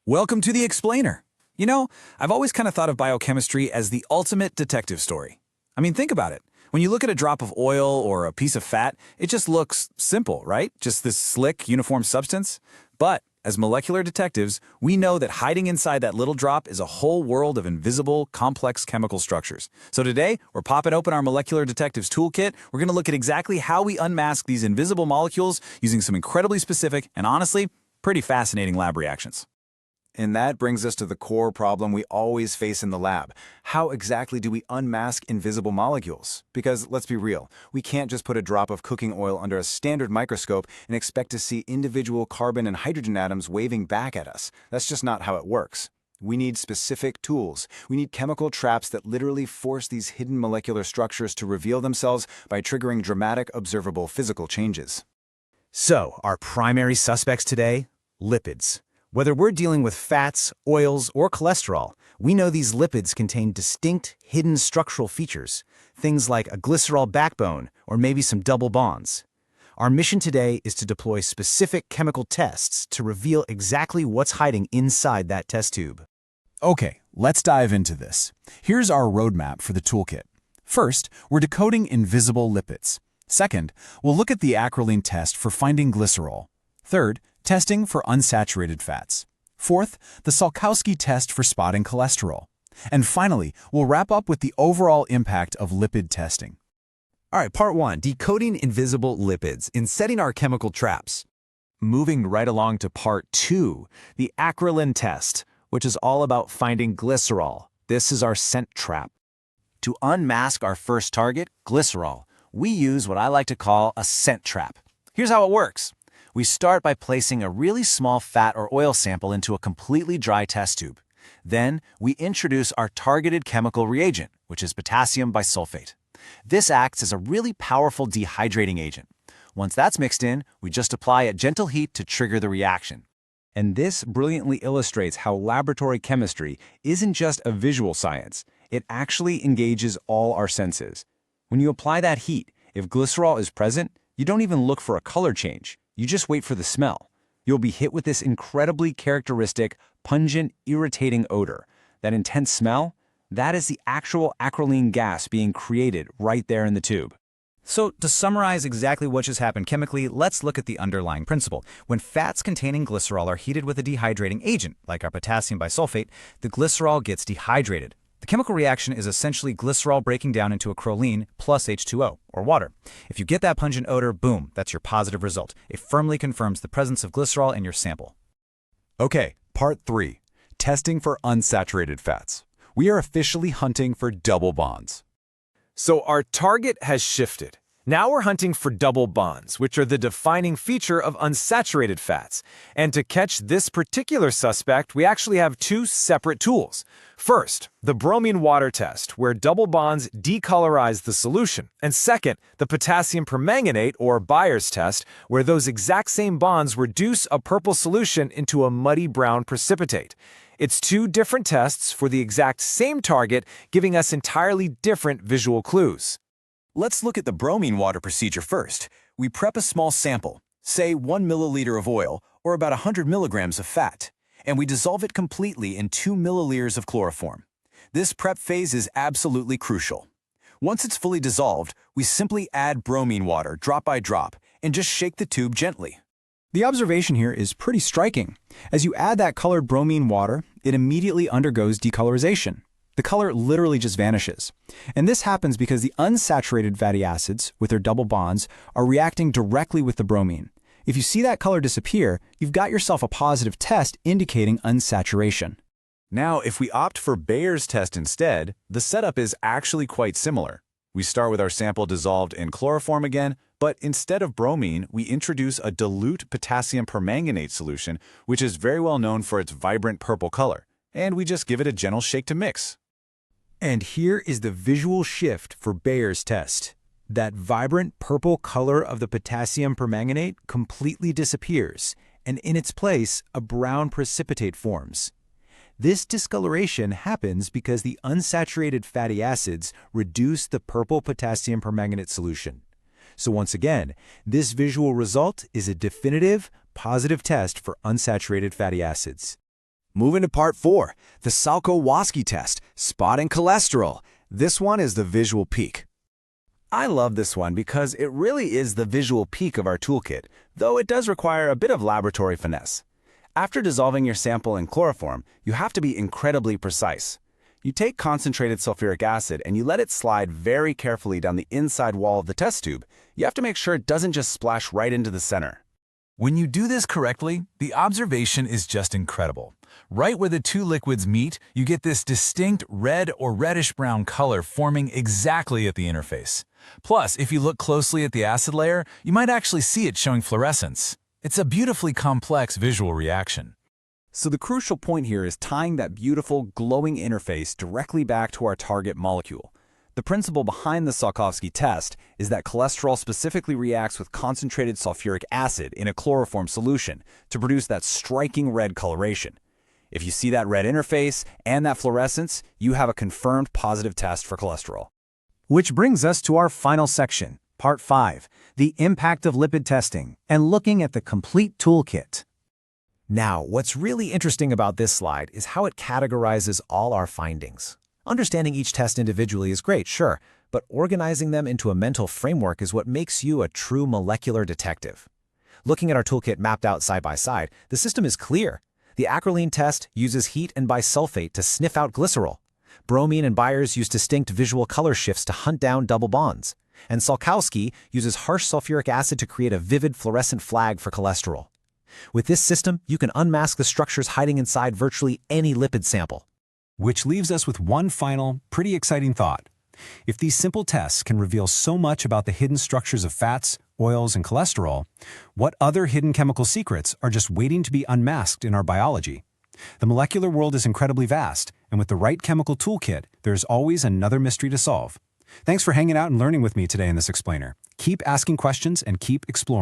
Welcome to the Explainer. I've always kind of thought of biochemistry as the ultimate detective story. I mean, think about it. When you look at a drop of oil or a piece of fat, it just looks simple, right? Just this slick, uniform substance. But as molecular detectives, we know that hiding inside that little drop is a whole world of invisible, complex chemical structures. So today, we're popping open our Molecular Detectives Toolkit. We're going to look at exactly how we unmask these invisible molecules using some incredibly specific and honestly, pretty fascinating lab reactions. And that brings us to the core problem we always face in the lab. How exactly do we unmask invisible molecules? Because let's be real, we can't just put a drop of cooking oil under a standard microscope and expect to see individual carbon and hydrogen atoms waving back at us. That's just not how it works. We need specific tools. We need chemical traps that literally force these hidden molecular structures to reveal themselves by triggering dramatic, observable physical changes. So, our primary suspects today? Lipids. Whether we're dealing with fats, oils, or cholesterol, we know these lipids contain distinct, hidden structural features, things like a glycerol backbone or maybe some double bonds. Our mission today is to deploy specific chemical tests to reveal exactly what's hiding inside that test tube. Okay, let's dive into this. Here's our roadmap for the toolkit. First, we're decoding invisible lipids. Second, we'll look at the Acrolein test for finding glycerol. Third, testing for unsaturated fats. Fourth, the Salkowski test for spotting cholesterol. And finally, we'll wrap up with the overall impact of lipid testing. All right, part one, decoding invisible lipids in setting our chemical traps. Moving right along to part two, the Acrolein test, which is all about finding glycerol. This is our scent trap. To unmask our first target, glycerol, we use what I like to call a scent trap. Here's how it works. We start by placing a really small fat or oil sample into a completely dry test tube. Then, we introduce our targeted chemical reagent, which is potassium bisulfate. This acts as a really powerful dehydrating agent. Once that's mixed in, we just apply a gentle heat to trigger the reaction. And this brilliantly illustrates how laboratory chemistry isn't just a visual science. It actually engages all our senses. When you apply that heat, if glycerol is present, you don't even look for a color change. You just wait for the smell. You'll be hit with this incredibly characteristic, pungent, irritating odor. That intense smell, that is the actual acrolein gas being created right there in the tube. So, to summarize exactly what just happened chemically, let's look at the underlying principle. When fats containing glycerol are heated with a dehydrating agent, like our potassium bisulfate, the glycerol gets dehydrated. The chemical reaction is essentially glycerol breaking down into acrolein plus H2O, or water. If you get that pungent odor, boom, that's your positive result. It firmly confirms the presence of glycerol in your sample. Okay, part three, testing for unsaturated fats. We are officially hunting for double bonds. So our target has shifted. Now we're hunting for double bonds, which are the defining feature of unsaturated fats. And to catch this particular suspect, we actually have two separate tools. First, the bromine water test, where double bonds decolorize the solution. And second, the potassium permanganate, or Bayer's test, where those exact same bonds reduce a purple solution into a muddy brown precipitate. It's two different tests for the exact same target, giving us entirely different visual clues. Let's look at the bromine water procedure first. We prep a small sample, say 1 milliliter of oil or about 100 milligrams of fat, and we dissolve it completely in 2 milliliters of chloroform. This prep phase is absolutely crucial. Once it's fully dissolved, we simply add bromine water drop by drop and just shake the tube gently. The observation here is pretty striking. As you add that colored bromine water, it immediately undergoes decolorization. The color literally just vanishes. And this happens because the unsaturated fatty acids, with their double bonds, are reacting directly with the bromine. If you see that color disappear, you've got yourself a positive test indicating unsaturation. Now, if we opt for Bayer's test instead, the setup is actually quite similar. We start with our sample dissolved in chloroform again, but instead of bromine, we introduce a dilute potassium permanganate solution, which is very well known for its vibrant purple color, and we just give it a gentle shake to mix. And here is the visual shift for Bayer's test. That vibrant purple color of the potassium permanganate completely disappears, and in its place, a brown precipitate forms. This discoloration happens because the unsaturated fatty acids reduce the purple potassium permanganate solution. So once again, this visual result is a definitive, positive test for unsaturated fatty acids. Moving to part 4, the Salkowski Test, spotting cholesterol. This one is the visual peak. I love this one because it really is the visual peak of our toolkit, though it does require a bit of laboratory finesse. After dissolving your sample in chloroform, you have to be incredibly precise. You take concentrated sulfuric acid and you let it slide very carefully down the inside wall of the test tube. You have to make sure it doesn't just splash right into the center. When you do this correctly, the observation is just incredible. Right where the two liquids meet, you get this distinct red or reddish-brown color forming exactly at the interface. Plus, if you look closely at the acid layer, you might actually see it showing fluorescence. It's a beautifully complex visual reaction. So the crucial point here is tying that beautiful, glowing interface directly back to our target molecule. The principle behind the Salkowski test is that cholesterol specifically reacts with concentrated sulfuric acid in a chloroform solution to produce that striking red coloration. If you see that red interface and that fluorescence, you have a confirmed positive test for cholesterol. Which brings us to our final section, Part 5, the impact of lipid testing, and looking at the complete toolkit. Now, what's really interesting about this slide is how it categorizes all our findings. Understanding each test individually is great, sure, but organizing them into a mental framework is what makes you a true molecular detective. Looking at our toolkit mapped out side by side, the system is clear. The Acrolein test uses heat and bisulfate to sniff out glycerol. Bromine and Bayer's use distinct visual color shifts to hunt down double bonds. And Salkowski uses harsh sulfuric acid to create a vivid fluorescent flag for cholesterol. With this system, you can unmask the structures hiding inside virtually any lipid sample. Which leaves us with one final, pretty exciting thought. If these simple tests can reveal so much about the hidden structures of fats, oils, and cholesterol, what other hidden chemical secrets are just waiting to be unmasked in our biology? The molecular world is incredibly vast, and with the right chemical toolkit, there's always another mystery to solve. Thanks for hanging out and learning with me today in this explainer. Keep asking questions and keep exploring.